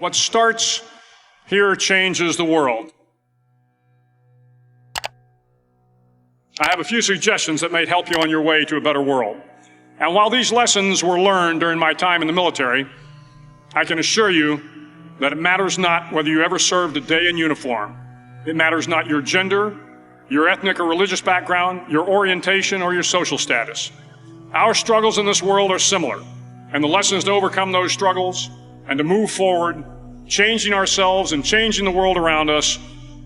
What starts here changes the world. I have a few suggestions that may help you on your way to a better world. And while these lessons were learned during my time in the military, I can assure you that it matters not whether you ever served a day in uniform. It matters not your gender, your ethnic or religious background, your orientation, or your social status. Our struggles in this world are similar, and the lessons to overcome those struggles and to move forward, changing ourselves and changing the world around us,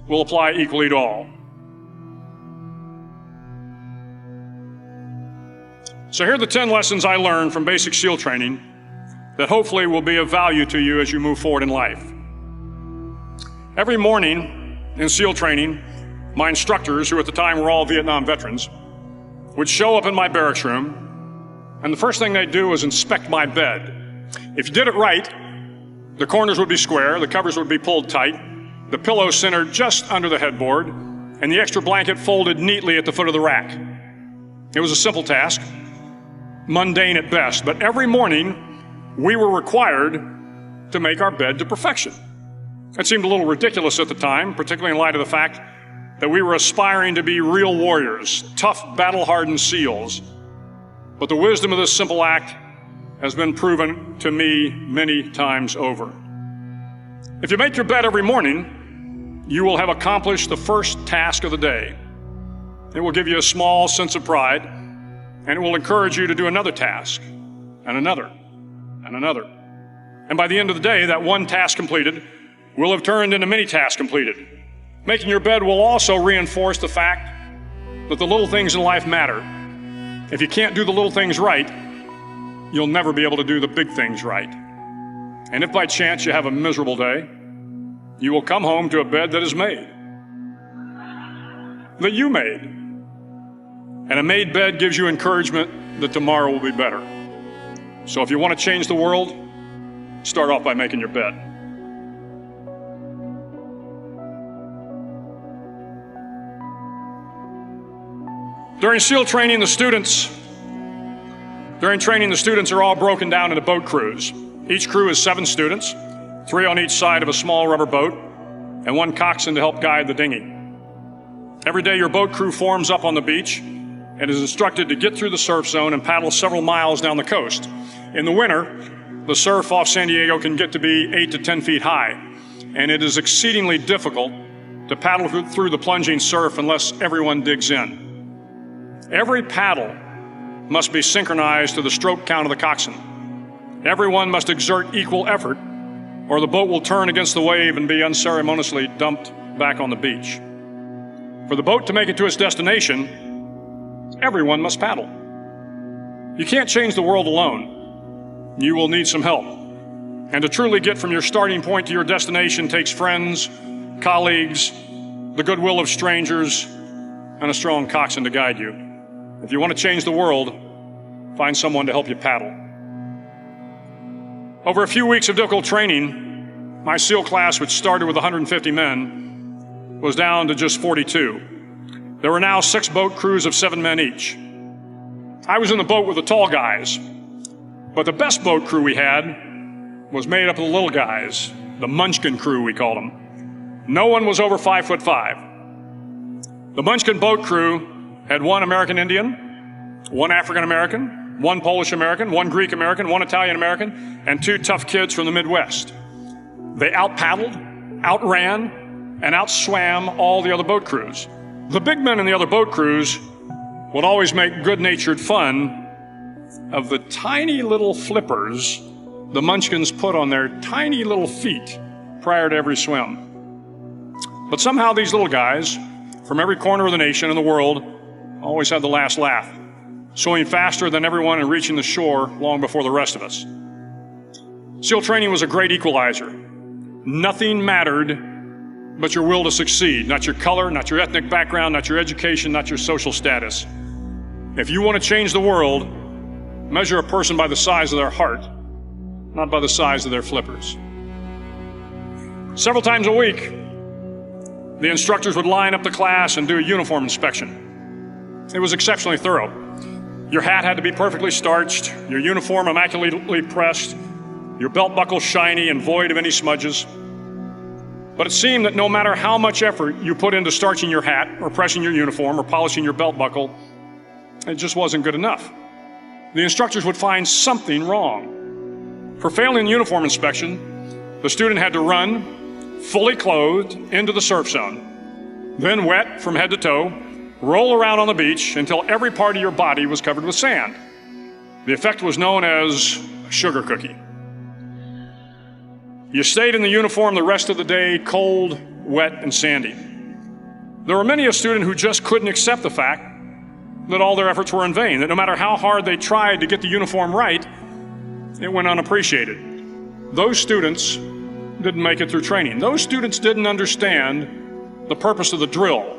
will apply equally to all. So here are the 10 lessons I learned from basic SEAL training that hopefully will be of value to you as you move forward in life. Every morning in SEAL training, my instructors, who at the time were all Vietnam veterans, would show up in my barracks room, and the first thing they'd do was inspect my bed. If you did it right, the corners would be square, the covers would be pulled tight, the pillow centered just under the headboard, and the extra blanket folded neatly at the foot of the rack. It was a simple task, mundane at best, but every morning we were required to make our bed to perfection. It seemed a little ridiculous at the time, particularly in light of the fact that we were aspiring to be real warriors, tough, battle-hardened SEALs. But the wisdom of this simple act has been proven to me many times over. If you make your bed every morning, you will have accomplished the first task of the day. It will give you a small sense of pride, and it will encourage you to do another task, and another, and another. And by the end of the day, that one task completed will have turned into many tasks completed. Making your bed will also reinforce the fact that the little things in life matter. If you can't do the little things right, you'll never be able to do the big things right. And if by chance you have a miserable day, you will come home to a bed that is made, that you made. And a made bed gives you encouragement that tomorrow will be better. So if you want to change the world, start off by making your bed. During SEAL training, the students are all broken down into boat crews. Each crew is 7 students, 3 on each side of a small rubber boat, and 1 coxswain to help guide the dinghy. Every day your boat crew forms up on the beach and is instructed to get through the surf zone and paddle several miles down the coast. In the winter, the surf off San Diego can get to be 8 to 10 feet high, and it is exceedingly difficult to paddle through the plunging surf unless everyone digs in. Every paddle must be synchronized to the stroke count of the coxswain. Everyone must exert equal effort, or the boat will turn against the wave and be unceremoniously dumped back on the beach. For the boat to make it to its destination, everyone must paddle. You can't change the world alone. You will need some help. And to truly get from your starting point to your destination takes friends, colleagues, the goodwill of strangers, and a strong coxswain to guide you. If you want to change the world, find someone to help you paddle. Over a few weeks of difficult training, my SEAL class, which started with 150 men, was down to just 42. There were now 6 boat crews of 7 men each. I was in the boat with the tall guys, but the best boat crew we had was made up of the little guys, the Munchkin crew, we called them. No one was over 5'5". The Munchkin boat crew had 1 American Indian, 1 African American, 1 Polish American, 1 Greek American, 1 Italian American, and 2 tough kids from the Midwest. They out-paddled, outran, and outswam all the other boat crews. The big men in the other boat crews would always make good-natured fun of the tiny little flippers the Munchkins put on their tiny little feet prior to every swim. But somehow these little guys from every corner of the nation and the world always had the last laugh, swimming faster than everyone and reaching the shore long before the rest of us. SEAL training was a great equalizer. Nothing mattered but your will to succeed, not your color, not your ethnic background, not your education, not your social status. If you want to change the world, measure a person by the size of their heart, not by the size of their flippers. Several times a week, the instructors would line up the class and do a uniform inspection. It was exceptionally thorough. Your hat had to be perfectly starched, your uniform immaculately pressed, your belt buckle shiny and void of any smudges. But it seemed that no matter how much effort you put into starching your hat or pressing your uniform or polishing your belt buckle, it just wasn't good enough. The instructors would find something wrong. For failing uniform inspection, the student had to run, fully clothed, into the surf zone, then wet from head to toe, roll around on the beach until every part of your body was covered with sand. The effect was known as a sugar cookie. You stayed in the uniform the rest of the day, cold, wet, and sandy. There were many a student who just couldn't accept the fact that all their efforts were in vain, that no matter how hard they tried to get the uniform right, it went unappreciated. Those students didn't make it through training. Those students didn't understand the purpose of the drill.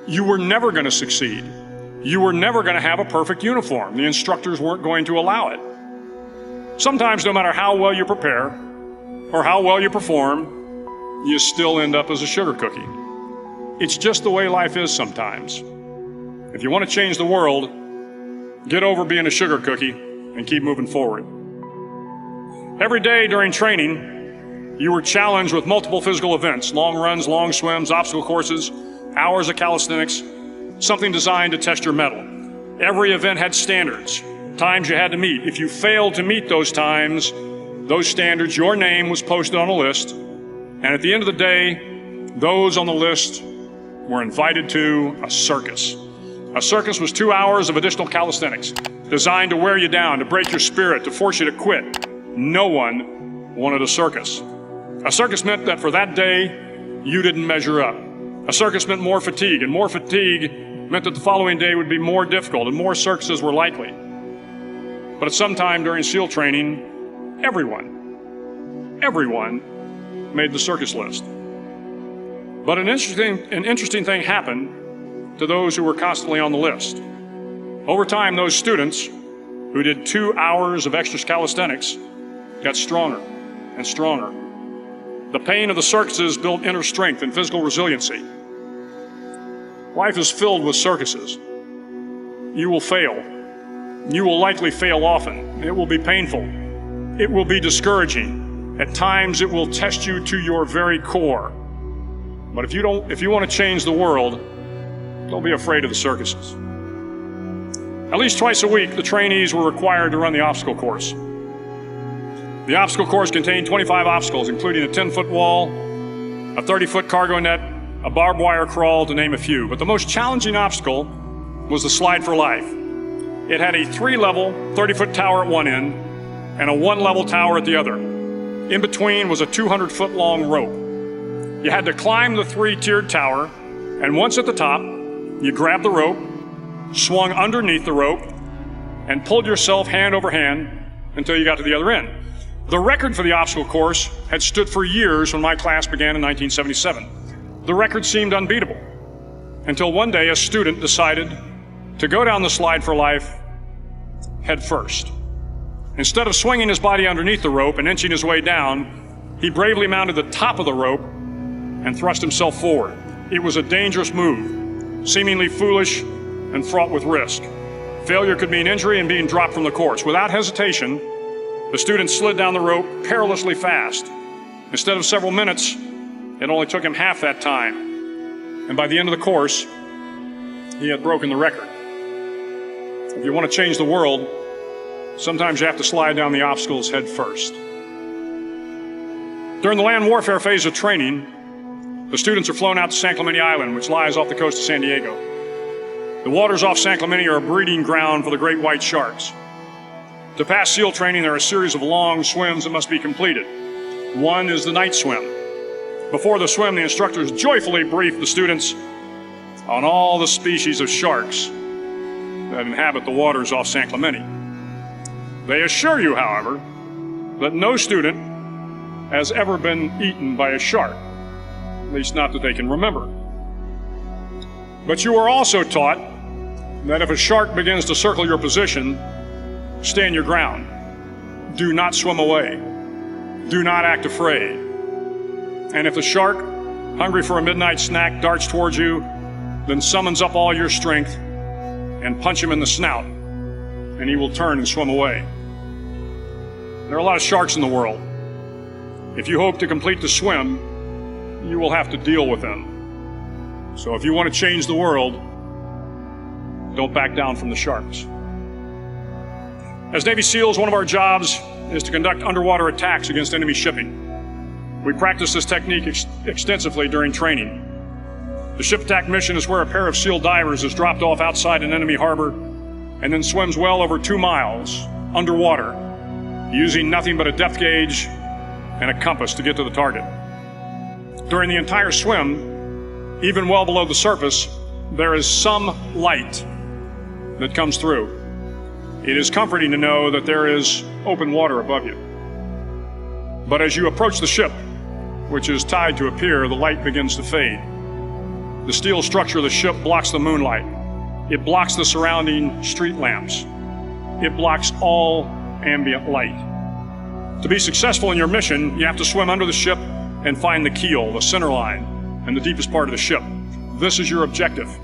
You were never going to succeed. You were never going to have a perfect uniform. The instructors weren't going to allow it. Sometimes, no matter how well you prepare or how well you perform, you still end up as a sugar cookie. It's just the way life is sometimes. If you want to change the world, get over being a sugar cookie and keep moving forward. Every day during training, you were challenged with multiple physical events: long runs, long swims, obstacle courses, hours of calisthenics, something designed to test your mettle. Every event had standards, times you had to meet. If you failed to meet those times, those standards, your name was posted on a list, and at the end of the day, those on the list were invited to a circus. A circus was 2 hours of additional calisthenics, designed to wear you down, to break your spirit, to force you to quit. No one wanted a circus. A circus meant that for that day, you didn't measure up. A circus meant more fatigue, and more fatigue meant that the following day would be more difficult and more circuses were likely. But at some time during SEAL training, everyone made the circus list. But an interesting thing happened to those who were constantly on the list. Over time, those students who did 2 hours of extra calisthenics got stronger and stronger. The pain of the circuses built inner strength and physical resiliency. Life is filled with circuses. You will fail. You will likely fail often. It will be painful. It will be discouraging. At times, it will test you to your very core. But if you want to change the world, don't be afraid of the circuses. At least twice a week, the trainees were required to run the obstacle course. The obstacle course contained 25 obstacles, including a 10-foot wall, a 30-foot cargo net, a barbed wire crawl, to name a few. But the most challenging obstacle was the slide for life. It had a 3-level, 30-foot tower at one end and a 1-level tower at the other. In between was a 200-foot long rope. You had to climb the 3-tiered tower, and once at the top, you grabbed the rope, swung underneath the rope, and pulled yourself hand over hand until you got to the other end. The record for the obstacle course had stood for years when my class began in 1977. The record seemed unbeatable until one day a student decided to go down the slide for life head first. Instead of swinging his body underneath the rope and inching his way down, he bravely mounted the top of the rope and thrust himself forward. It was a dangerous move, seemingly foolish and fraught with risk. Failure could mean injury and being dropped from the course. Without hesitation, the student slid down the rope perilously fast. Instead of several minutes, it only took him half that time. And by the end of the course, he had broken the record. If you want to change the world, sometimes you have to slide down the obstacles head first. During the land warfare phase of training, the students are flown out to San Clemente Island, which lies off the coast of San Diego. The waters off San Clemente are a breeding ground for the great white sharks. To pass SEAL training, there are a series of long swims that must be completed. One is the night swim. Before the swim, the instructors joyfully brief the students on all the species of sharks that inhabit the waters off San Clemente. They assure you, however, that no student has ever been eaten by a shark, at least not that they can remember. But you are also taught that if a shark begins to circle your position, stand your ground. Do not swim away. Do not act afraid. And if the shark, hungry for a midnight snack, darts towards you, then summons up all your strength and punch him in the snout, and he will turn and swim away. There are a lot of sharks in the world. If you hope to complete the swim, you will have to deal with them. So if you want to change the world, don't back down from the sharks. As Navy SEALs, one of our jobs is to conduct underwater attacks against enemy shipping. We practice this technique extensively during training. The ship attack mission is where a pair of SEAL divers is dropped off outside an enemy harbor and then swims well over 2 miles underwater, using nothing but a depth gauge and a compass to get to the target. During the entire swim, even well below the surface, there is some light that comes through. It is comforting to know that there is open water above you. But as you approach the ship, which is tied to a pier, the light begins to fade. The steel structure of the ship blocks the moonlight. It blocks the surrounding street lamps. It blocks all ambient light. To be successful in your mission, you have to swim under the ship and find the keel, the center line, and the deepest part of the ship. This is your objective.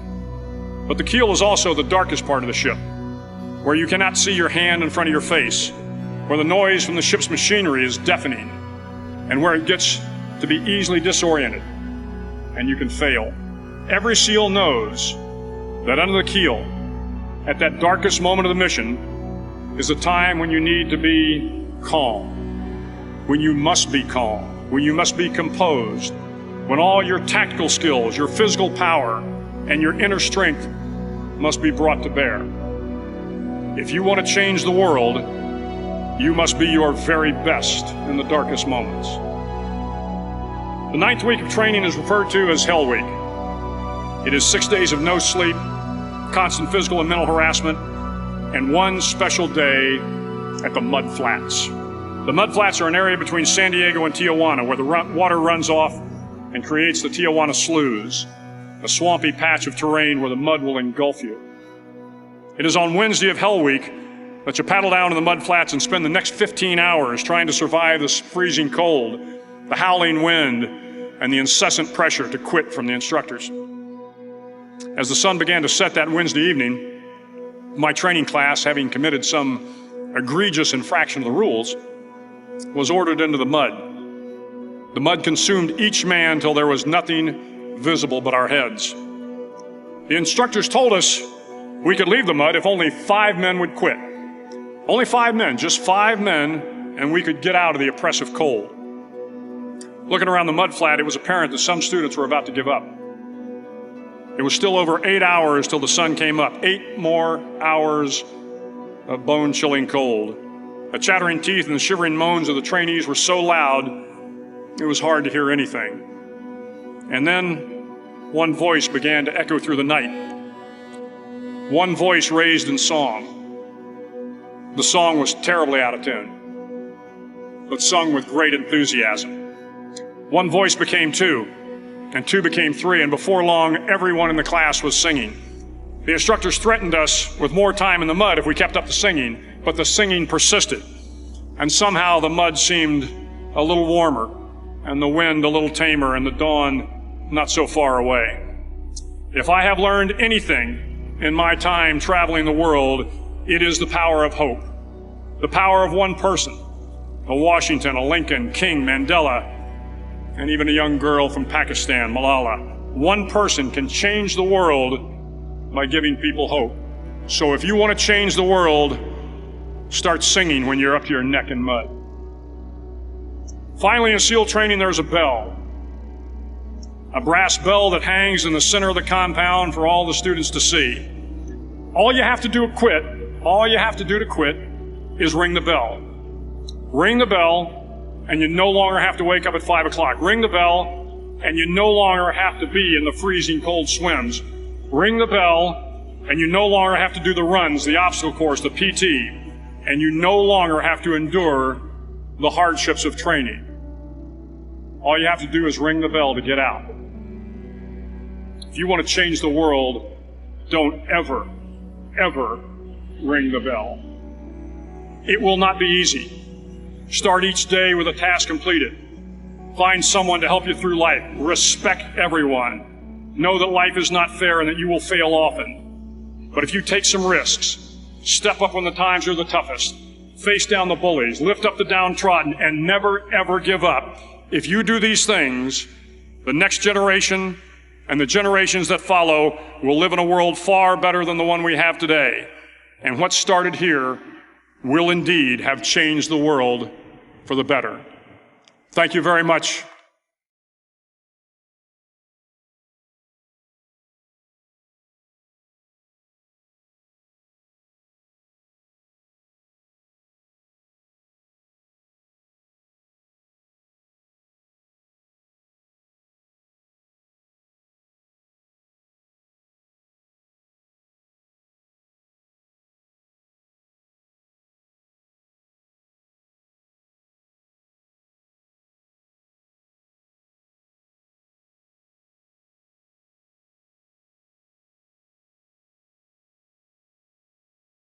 But the keel is also the darkest part of the ship, where you cannot see your hand in front of your face, where the noise from the ship's machinery is deafening, and where it gets to be easily disoriented, and you can fail. Every SEAL knows that under the keel, at that darkest moment of the mission, is a time when you need to be calm, when you must be calm, when you must be composed, when all your tactical skills, your physical power, and your inner strength must be brought to bear. If you want to change the world, you must be your very best in the darkest moments. The 9th week of training is referred to as Hell Week. It is 6 days of no sleep, constant physical and mental harassment, and one special day at the Mud Flats. The Mud Flats are an area between San Diego and Tijuana where the water runs off and creates the Tijuana Sloughs, a swampy patch of terrain where the mud will engulf you. It is on Wednesday of Hell Week that you paddle down to the Mud Flats and spend the next 15 hours trying to survive the freezing cold, the howling wind, and the incessant pressure to quit from the instructors. As the sun began to set that Wednesday evening, my training class, having committed some egregious infraction of the rules, was ordered into the mud. The mud consumed each man till there was nothing visible but our heads. The instructors told us we could leave the mud if only 5 men would quit. Only 5 men, just 5 men, and we could get out of the oppressive cold. Looking around the mud flat, it was apparent that some students were about to give up. It was still over 8 hours till the sun came up. 8 more hours of bone-chilling cold. The chattering teeth and the shivering moans of the trainees were so loud, it was hard to hear anything. And then one voice began to echo through the night. One voice raised in song. The song was terribly out of tune, but sung with great enthusiasm. One voice became 2, and 2 became 3, and before long, everyone in the class was singing. The instructors threatened us with more time in the mud if we kept up the singing, but the singing persisted, and somehow the mud seemed a little warmer, and the wind a little tamer, and the dawn not so far away. If I have learned anything in my time traveling the world, it is the power of hope, the power of one person, a Washington, a Lincoln, King, Mandela, and even a young girl from Pakistan, Malala. One person can change the world by giving people hope. So if you want to change the world, start singing when you're up to your neck in mud. Finally, in SEAL training, there's a bell. A brass bell that hangs in the center of the compound for all the students to see. All you have to do to quit is ring the bell. Ring the bell, and you no longer have to wake up at 5 o'clock. Ring the bell, and you no longer have to be in the freezing cold swims. Ring the bell, and you no longer have to do the runs, the obstacle course, the PT, and you no longer have to endure the hardships of training. All you have to do is ring the bell to get out. If you want to change the world, don't ever, ever ring the bell. It will not be easy. Start each day with a task completed. Find someone to help you through life. Respect everyone. Know that life is not fair and that you will fail often. But if you take some risks, step up when the times are the toughest, face down the bullies, lift up the downtrodden, and never, ever give up. If you do these things, the next generation and the generations that follow will live in a world far better than the one we have today. And what started here will indeed have changed the world for the better. Thank you very much.